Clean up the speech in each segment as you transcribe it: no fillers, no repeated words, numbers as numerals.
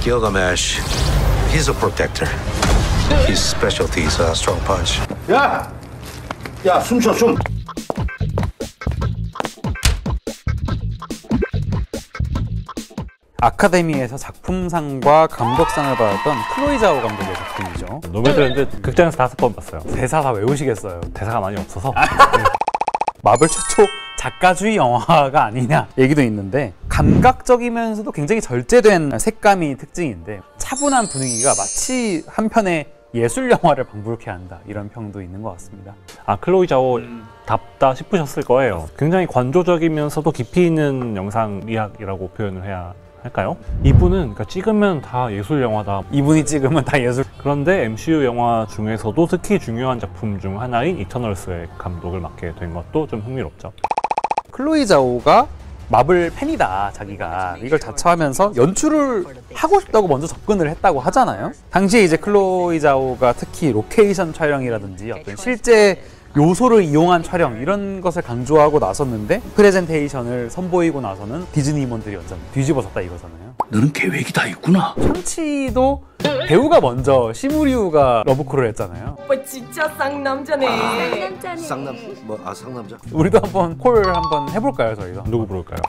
Gilgamesh, he's a protector. His specialty is a strong punch. 야! 야, 숨 쉬어, 숨. 아카데미에서 작품상과 감독상을 받았던 클로이 자오 감독의 작품이죠. 노베드랜드 극장에서 5번 봤어요. 대사 다 외우시겠어요. 대사가 많이 없어서. 마블 최초 작가주의 영화가 아니냐 얘기도 있는데, 감각적이면서도 굉장히 절제된 색감이 특징인데 차분한 분위기가 마치 한편의 예술 영화를 방불케 한다, 이런 평도 있는 것 같습니다. 아, 클로이 자오 답다 싶으셨을 거예요. 굉장히 관조적이면서도 깊이 있는 영상 미학이라고 표현을 해야 할까요? 이분은 그러니까 찍으면 다 예술 영화다. 이분이 찍으면 다 예술. 그런데 MCU 영화 중에서도 특히 중요한 작품 중 하나인 이터널스의 감독을 맡게 된 것도 좀 흥미롭죠. 클로이 자오가 마블 팬이다, 자기가 이걸 자처하면서 연출을 하고 싶다고 먼저 접근을 했다고 하잖아요. 당시에 이제 클로이 자오가 특히 로케이션 촬영이라든지 어떤 실제 요소를 이용한 촬영, 이런 것을 강조하고 나섰는데, 프레젠테이션을 선보이고 나서는 디즈니 임원들이 완전 뒤집어졌다 이거잖아요. 너는 계획이 다 있구나. 참치도 배우가 먼저 시무리우가 러브콜을 했잖아요. 오빠 진짜 쌍남자네. 상남자? 우리도 한번 콜 한번 해볼까요, 저희도? 누구 부를까요?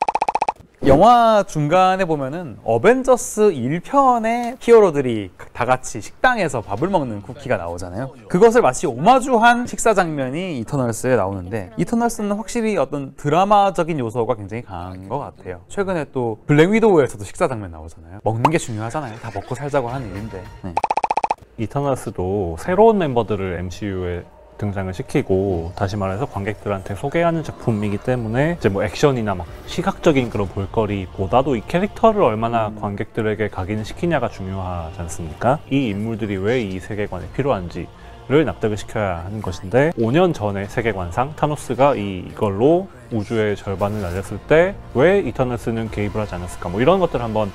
영화 중간에 보면은 어벤져스 1편의 히어로들이 다 같이 식당에서 밥을 먹는 쿠키가 나오잖아요. 그것을 마치 오마주한 식사 장면이 이터널스에 나오는데, 이터널스는 확실히 어떤 드라마적인 요소가 굉장히 강한 것 같아요. 최근에 또 블랙 위도우에서도 식사 장면 나오잖아요. 먹는 게 중요하잖아요. 다 먹고 살자고 하는 일인데. 네. 이터널스도 새로운 멤버들을 MCU에 등장을 시키고, 다시 말해서 관객들한테 소개하는 작품이기 때문에 이제 뭐 액션이나 막 시각적인 그런 볼거리보다도 이 캐릭터를 얼마나 관객들에게 각인시키냐가 중요하지 않습니까? 이 인물들이 왜 이 세계관에 필요한지를 납득을 시켜야 하는 것인데, 5년 전의 세계관상 타노스가 이걸로 우주의 절반을 날렸을 때 왜 이터널스는 개입을 하지 않았을까, 뭐 이런 것들을 한번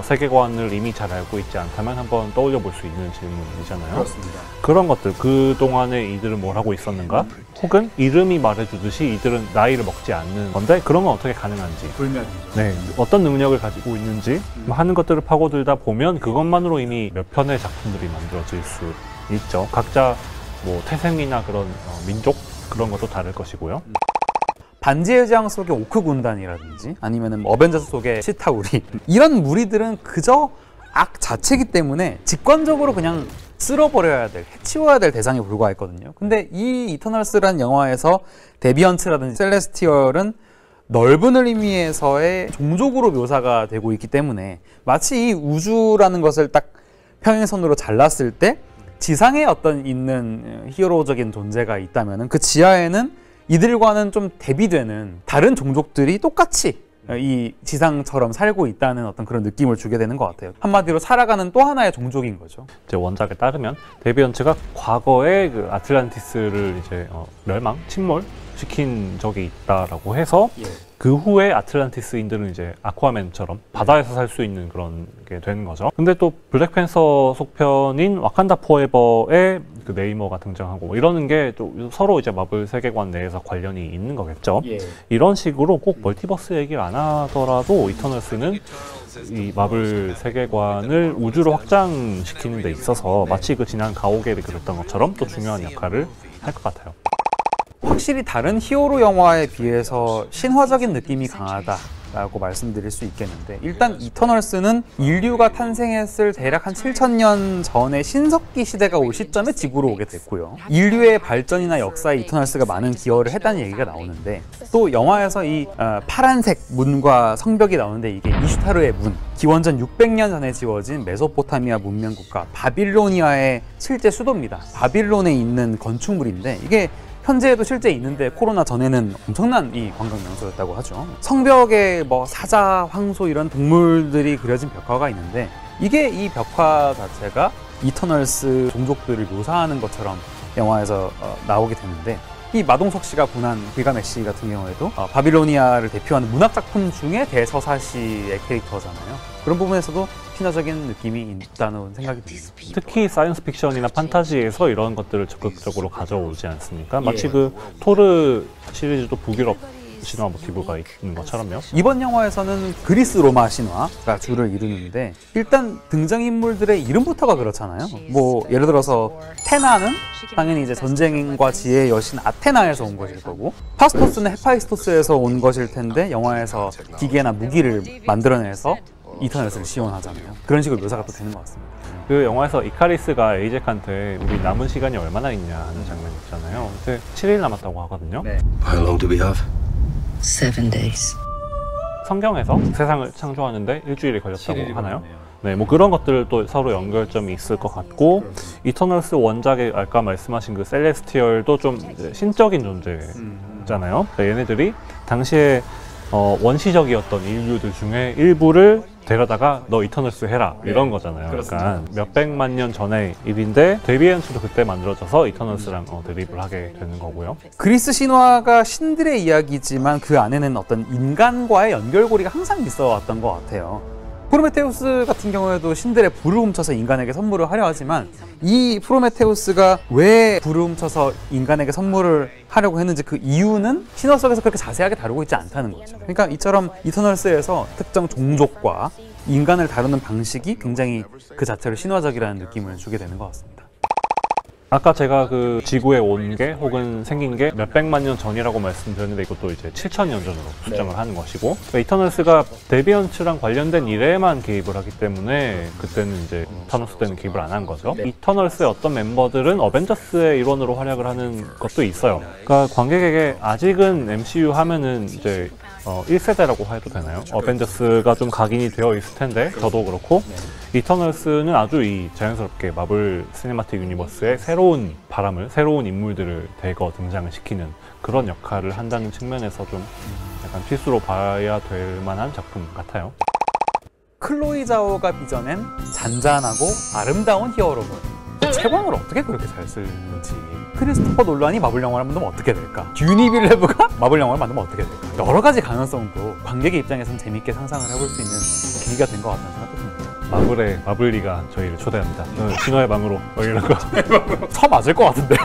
세계관을 이미 잘 알고 있지 않다면 한번 떠올려 볼 수 있는 질문이잖아요. 그렇습니다. 그런 것들, 그동안에 이들은 뭘 하고 있었는가? 혹은 이름이 말해주듯이 이들은 나이를 먹지 않는 건데, 그런 건 어떻게 가능한지, 불면이죠. 네, 어떤 능력을 가지고 있는지 하는 것들을 파고들다 보면 그것만으로 이미 몇 편의 작품들이 만들어질 수 있죠. 각자 뭐 태생이나 그런 민족, 그런 것도 다를 것이고요. 반지의 제왕 속의 오크 군단이라든지 아니면은 어벤져스 속의 치타우리, 이런 무리들은 그저 악 자체이기 때문에 직관적으로 그냥 쓸어버려야 될, 해치워야 될 대상에 불과했거든요. 근데 이 이터널스라는 영화에서 데비언트라든지 셀레스티얼은 넓은 의미에서의 종족으로 묘사가 되고 있기 때문에, 마치 이 우주라는 것을 딱 평행선으로 잘랐을 때 지상에 어떤 있는 히어로적인 존재가 있다면 그 지하에는 이들과는 좀 대비되는 다른 종족들이 똑같이 이 지상처럼 살고 있다는 어떤 그런 느낌을 주게 되는 것 같아요. 한마디로 살아가는 또 하나의 종족인 거죠. 이제 원작에 따르면 데비언트가 과거에 그 아틀란티스를 이제 멸망, 침몰시킨 적이 있다라고 해서 그 후에 아틀란티스인들은 이제 아쿠아맨처럼 바다에서 살 수 있는 그런 게 되는 거죠. 근데 또 블랙팬서 속편인 와칸다 포에버에 그 네이머가 등장하고 뭐 이러는 게 또 서로 이제 마블 세계관 내에서 관련이 있는 거겠죠. 이런 식으로 꼭 멀티버스 얘기를 안 하더라도 이터널스는 이 마블 세계관을 우주로 확장시키는 데 있어서 마치 그 지난 가오갤이 그랬던 것처럼 또 중요한 역할을 할 것 같아요. 확실히 다른 히어로 영화에 비해서 신화적인 느낌이 강하다라고 말씀드릴 수 있겠는데, 일단 이터널스는 인류가 탄생했을 대략 한 7,000년 전의 신석기 시대가 올 시점에 지구로 오게 됐고요. 인류의 발전이나 역사에 이터널스가 많은 기여를 했다는 얘기가 나오는데, 또 영화에서 이 파란색 문과 성벽이 나오는데, 이게 이슈타르의 문, 기원전 600년 전에 지어진 메소포타미아 문명 국가 바빌로니아의 실제 수도입니다. 바빌론에 있는 건축물인데, 이게 현재에도 실제 있는데 코로나 전에는 엄청난 이 관광 명소였다고 하죠. 성벽에 뭐 사자, 황소 이런 동물들이 그려진 벽화가 있는데, 이게 이 벽화 자체가 이터널스 종족들을 묘사하는 것처럼 영화에서 나오게 되는데, 이 마동석 씨가 분한 길가메시 같은 경우에도 바빌로니아를 대표하는 문학 작품 중에 대서사시의 캐릭터잖아요. 그런 부분에서도 신화적인 느낌이 있다는 생각이 듭니다. 특히 사이언스 픽션이나 판타지에서 이런 것들을 적극적으로 가져오지 않습니까? 마치 그 토르 시리즈도 북유럽 신화 모티브가 있는 것처럼요. 이번 영화에서는 그리스 로마 신화가 주를 이루는데 일단 등장인물들의 이름부터가 그렇잖아요. 뭐 예를 들어서 테나는 당연히 이제 전쟁과 지혜의 여신 아테나에서 온 것일 거고, 파스토스는 헤파이스토스에서 온 것일 텐데 영화에서 기계나 무기를 만들어내서 이터널스를 지원하잖아요. 그런 식으로 묘사가 또 되는 것 같습니다. 그 영화에서 이카리스가 에이젝한테 우리 남은 시간이 얼마나 있냐 하는 장면이 있잖아요. 근데 7일 남았다고 하거든요. How long do we have? 7 days. 성경에서 세상을 창조하는데 일주일이 걸렸다고 하나요? 네, 뭐 그런 것들도 서로 연결점이 있을 것 같고, 이터널스 원작에 아까 말씀하신 그 셀레스티얼도 좀 이제 신적인 존재잖아요. 그러니까 얘네들이 당시에 원시적이었던 인류들 중에 일부를 데려다가 너 이터널스 해라 이런 거잖아요. 그러니까 몇백만 년 전의 일인데 데비언트도 그때 만들어져서 이터널스랑 드립을 하게 되는 거고요. 그리스 신화가 신들의 이야기지만 그 안에는 어떤 인간과의 연결고리가 항상 있어 왔던 것 같아요. 프로메테우스 같은 경우에도 신들의 불을 훔쳐서 인간에게 선물을 하려 하지만, 이 프로메테우스가 왜 불을 훔쳐서 인간에게 선물을 하려고 했는지 그 이유는 신화 속에서 그렇게 자세하게 다루고 있지 않다는 거죠. 그러니까 이처럼 이터널스에서 특정 종족과 인간을 다루는 방식이 굉장히 그 자체로 신화적이라는 느낌을 주게 되는 것 같습니다. 아까 제가 그 지구에 온 게 혹은 생긴 게 몇백만 년 전이라고 말씀드렸는데 이것도 이제 7,000년 전으로 추정을 하는 것이고, 그러니까 이터널스가 데비언트랑 관련된 일에만 개입을 하기 때문에 그때는 이제 타노스 때는 개입을 안 한 거죠. 이터널스의 어떤 멤버들은 어벤져스의 일원으로 활약을 하는 것도 있어요. 그러니까 관객에게 아직은 MCU 하면은 이제 1세대라고 해도 되나요? 어벤져스가 좀 각인이 되어 있을 텐데, 저도 그렇고 이터널스는 아주 이 자연스럽게 마블 시네마틱 유니버스의 새로운 바람을, 새로운 인물들을 대거 등장을 시키는 그런 역할을 한다는 측면에서 좀 약간 필수로 봐야 될 만한 작품 같아요. 클로이 자오가 빚어낸 잔잔하고 아름다운 히어로물, 채광을 어떻게 그렇게 잘 쓰는지, 크리스토퍼 놀란이 마블 영화를 만들면 어떻게 될까, 듀니 빌레브가 마블 영화를 만들면 어떻게 될까, 여러 가지 가능성도 관객의 입장에서는 재밌게 상상을 해볼 수 있는 계기가 된 것 같다는 생각도 듭니다. 마블리가 저희를 초대합니다. 신화의 방으로 이런 거. 쳐 맞을 것 같은데요.